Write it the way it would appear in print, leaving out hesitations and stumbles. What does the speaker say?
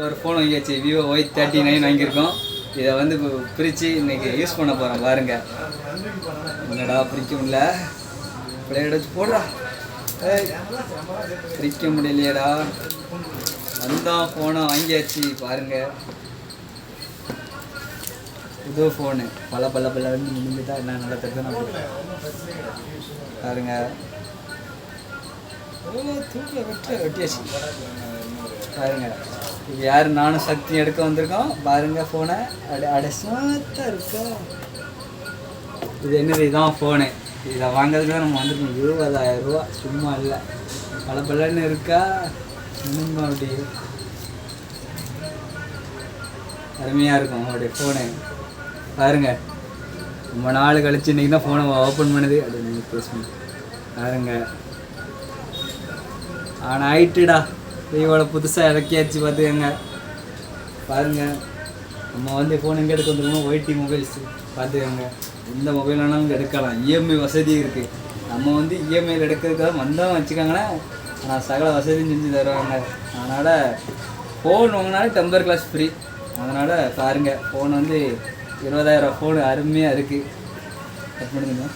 ஒரு ஃபோன் வாங்கியாச்சு, Vivo Y39 வாங்கியிருக்கோம். இதை வந்து பிரித்து இன்றைக்கி யூஸ் பண்ண போகிறோம். பாருங்கள், என்னடா பிரிக்க முடியல, பிளேட் வச்சு போடுறா, பிரிக்க முடியலையடா. அந்த ஃபோனை வாங்கியாச்சு பாருங்கள், புது ஃபோனு. பல முடிஞ்சுட்டா என்ன நடத்துறது பாருங்கள். தூக்கில் வெட்டியாச்சு பாருங்க. இப்போ யார் நானும் சக்தி எடுக்க வந்திருக்கோம் பாருங்கள். ஃபோனை அடைசாத்தான் இருக்கா. இது என்னது, இதுதான் ஃபோனு. இதை வாங்கிறதுக்கு நம்ம வந்துருக்கோம். 20,000 ரூபா, சும்மா இல்லை. பலன்னு இருக்கா, இன்னும் அப்படி அருமையாக இருக்கும் அவருடைய ஃபோனு. பாருங்கள், ரொம்ப நாள் கழிச்சு இன்றைக்கி தான் ஃபோனை ஓப்பன் பண்ணுது. அப்படி நீங்கள் பேசணும் பாருங்க. ஆனால் ஆயிட்டுடா, விவோவில் புதுசாக இறக்கியாச்சு பார்த்துக்கங்க. பாருங்கள், நம்ம வந்து ஃபோன் எங்கே எடுக்க வந்துருக்கோம், ஒய்டி மொபைல்ஸ். பார்த்துக்கோங்க, எந்த மொபைல் வேணாலும் இங்கே எடுக்கலாம். இஎம்ஐ வசதி இருக்குது. நம்ம வந்து இஎம்ஐயில் எடுக்கிறதுக்காக வந்தால் வச்சுக்கோங்களேன், ஆனால் சகல வசதியும் செஞ்சு தருவாங்க. அதனால் ஃபோன் வாங்கினாலும் டெம்பர் கிளாஸ் ஃப்ரீ. அதனால் பாருங்கள், ஃபோன் வந்து 20,000 ஃபோனு அருமையாக இருக்குது. கட் பண்ணுங்க.